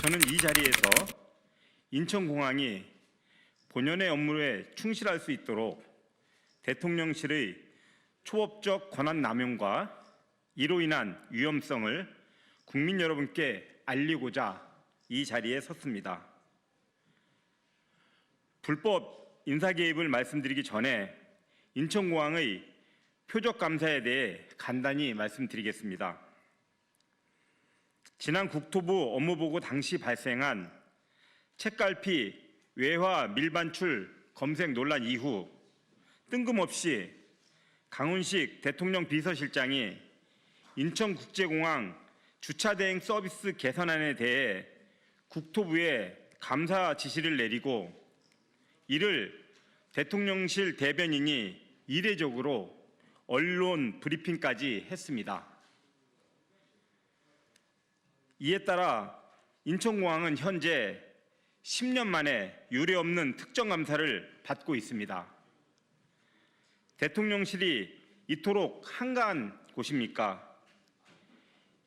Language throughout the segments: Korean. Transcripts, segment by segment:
저는 이 자리에서 인천공항이 본연의 업무에 충실할 수 있도록 대통령실의 초법적 권한 남용과 이로 인한 위험성을 국민 여러분께 알리고자 이 자리에 섰습니다. 불법 인사 개입을 말씀드리기 전에 인천공항의 표적 감사에 대해 간단히 말씀드리겠습니다. 지난 국토부 업무보고 당시 발생한 책갈피 외화 밀반출 검색 논란 이후 뜬금없이 강훈식 대통령 비서실장이 인천국제공항 주차대행 서비스 개선안에 대해 국토부에 감사 지시를 내리고 이를 대통령실 대변인이 이례적으로 언론 브리핑까지 했습니다. 이에 따라 인천공항은 현재 10년 만에 유례없는 특정감사를 받고 있습니다. 대통령실이 이토록 한가한 곳입니까?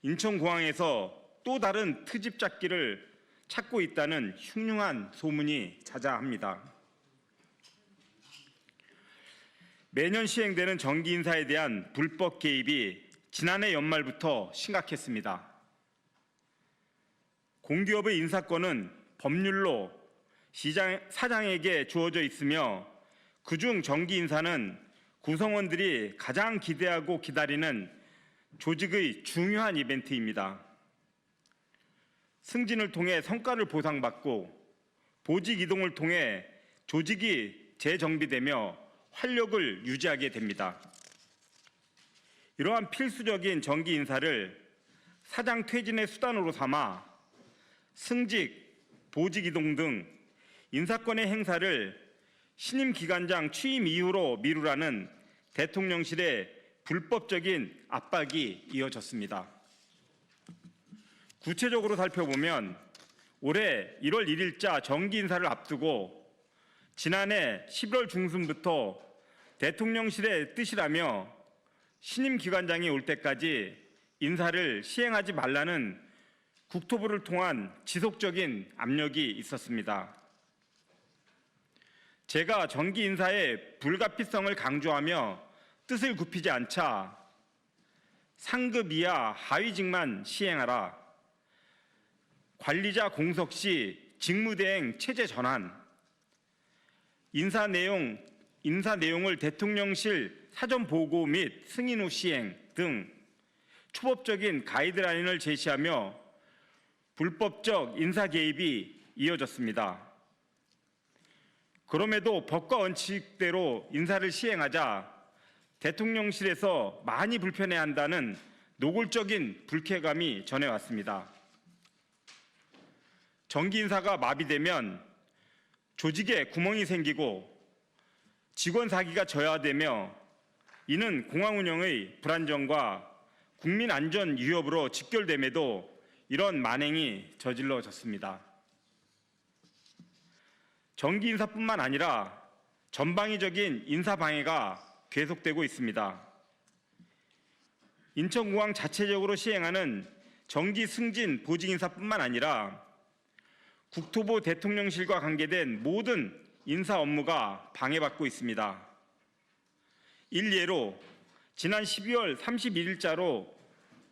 인천공항에서 또 다른 트집 잡기를 찾고 있다는 흉흉한 소문이 자자합니다. 매년 시행되는 정기 인사에 대한 불법 개입이 지난해 연말부터 심각했습니다. 공기업의 인사권은 법률로 사장에게 주어져 있으며 그중 정기 인사는 구성원들이 가장 기대하고 기다리는 조직의 중요한 이벤트입니다. 승진을 통해 성과를 보상받고 보직 이동을 통해 조직이 재정비되며 활력을 유지하게 됩니다. 이러한 필수적인 정기 인사를 사장 퇴진의 수단으로 삼아 승직, 보직 이동 등 인사권의 행사를 신임 기관장 취임 이후로 미루라는 대통령실의 불법적인 압박이 이어졌습니다. 구체적으로 살펴보면 올해 1월 1일자 정기 인사를 앞두고 지난해 11월 중순부터 대통령실의 뜻이라며 신임 기관장이 올 때까지 인사를 시행하지 말라는 국토부를 통한 지속적인 압력이 있었습니다. 제가 정기 인사의 불가피성을 강조하며 뜻을 굽히지 않자 상급 이하 하위직만 시행하라, 관리자 공석 시 직무대행 체제 전환, 인사 내용을 대통령실 사전 보고 및 승인 후 시행 등 초법적인 가이드라인을 제시하며 불법적 인사 개입이 이어졌습니다. 그럼에도 법과 원칙대로 인사를 시행하자 대통령실에서 많이 불편해한다는 노골적인 불쾌감이 전해왔습니다. 정기 인사가 마비되면 조직에 구멍이 생기고 직원 사기가 저하되며 이는 공항 운영의 불안정과 국민 안전 위협으로 직결됨에도 이런 만행이 저질러졌습니다. 정기 인사뿐만 아니라 전방위적인 인사 방해가 계속되고 있습니다. 인천공항 자체적으로 시행하는 정기 승진 보직 인사뿐만 아니라 국토부 대통령실과 관계된 모든 인사 업무가 방해받고 있습니다. 일례로 지난 12월 31일자로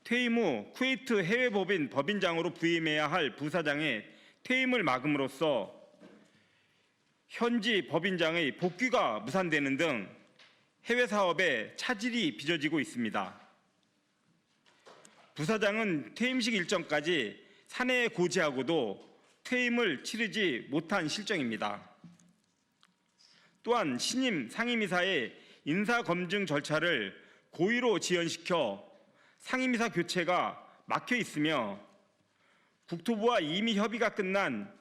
퇴임 후 쿠웨이트 해외법인 법인장으로 부임해야 할 부사장의 퇴임을 막음으로써 현지 법인장의 복귀가 무산되는 등 해외 사업에 차질이 빚어지고 있습니다. 부사장은 퇴임식 일정까지 사내에 고지하고도 퇴임을 치르지 못한 실정입니다. 또한 신임 상임이사의 인사검증 절차를 고의로 지연시켜 상임이사 교체가 막혀 있으며 국토부와 이미 협의가 끝난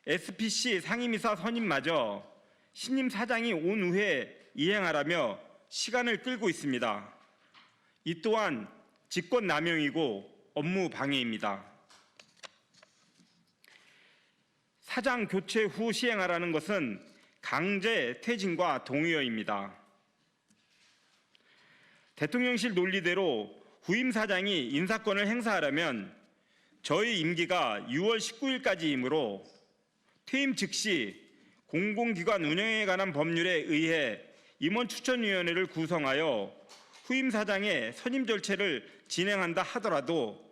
SPC 상임이사 선임마저 신임 사장이 온 후에 이행하라며 시간을 끌고 있습니다. 이 또한 직권남용이고 업무 방해입니다. 사장 교체 후 시행하라는 것은 강제 퇴진과 동의어입니다. 대통령실 논리대로 후임 사장이 인사권을 행사하려면 저희 임기가 6월 19일까지이므로 퇴임 즉시 공공기관 운영에 관한 법률에 의해 임원추천위원회를 구성하여 후임 사장의 선임 절차를 진행한다 하더라도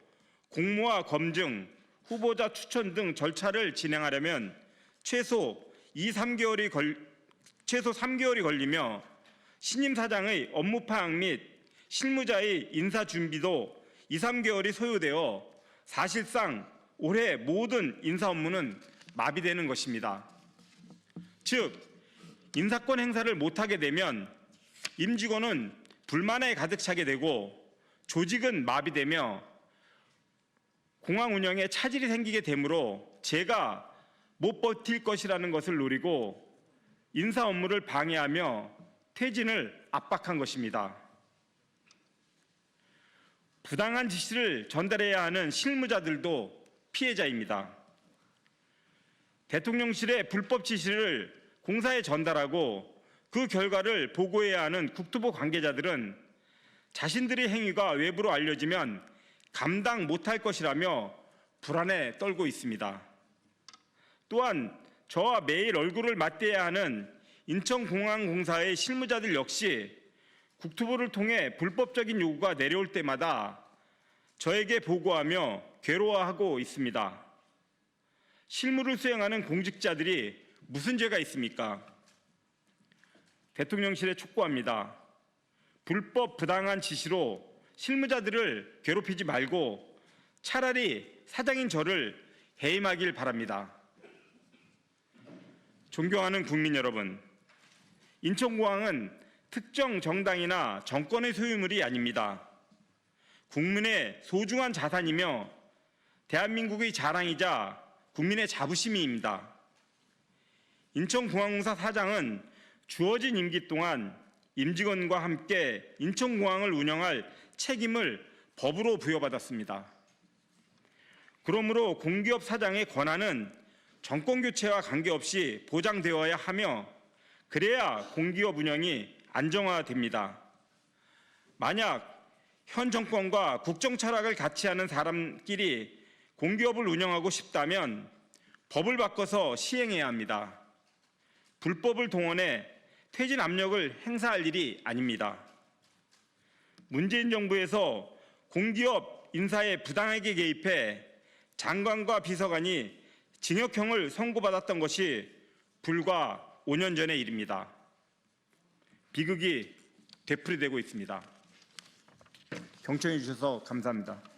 공모와 검증, 후보자 추천 등 절차를 진행하려면 최소 3개월이 걸리며 신임 사장의 업무 파악 및 실무자의 인사 준비도 3개월이 소요되어 사실상 올해 모든 인사 업무는 마비되는 것입니다. 즉, 인사권 행사를 못하게 되면 임직원은 불만에 가득 차게 되고 조직은 마비되며 공항 운영에 차질이 생기게 되므로 제가 못 버틸 것이라는 것을 노리고 인사 업무를 방해하며 퇴진을 압박한 것입니다. 부당한 지시를 전달해야 하는 실무자들도 피해자입니다. 대통령실의 불법 지시를 공사에 전달하고 그 결과를 보고해야 하는 국토부 관계자들은 자신들의 행위가 외부로 알려지면 감당 못할 것이라며 불안에 떨고 있습니다. 또한 저와 매일 얼굴을 맞대야 하는 인천공항공사의 실무자들 역시 국토부를 통해 불법적인 요구가 내려올 때마다 저에게 보고하며 괴로워하고 있습니다. 실무를 수행하는 공직자들이 무슨 죄가 있습니까? 대통령실에 촉구합니다. 불법 부당한 지시로 실무자들을 괴롭히지 말고 차라리 사장인 저를 해임하길 바랍니다. 존경하는 국민 여러분, 인천공항은 특정 정당이나 정권의 소유물이 아닙니다. 국민의 소중한 자산이며 대한민국의 자랑이자 국민의 자부심입니다. 인천공항공사 사장은 주어진 임기 동안 임직원과 함께 인천공항을 운영할 책임을 법으로 부여받았습니다. 그러므로 공기업 사장의 권한은 정권교체와 관계없이 보장되어야 하며 그래야 공기업 운영이 안정화됩니다. 만약 현 정권과 국정 철학을 같이 하는 사람끼리 공기업을 운영하고 싶다면 법을 바꿔서 시행해야 합니다. 불법을 동원해 퇴진 압력을 행사할 일이 아닙니다. 문재인 정부에서 공기업 인사에 부당하게 개입해 장관과 비서관이 징역형을 선고받았던 것이 불과 5년 전의 일입니다. 비극이 되풀이되고 있습니다. 경청해 주셔서 감사합니다.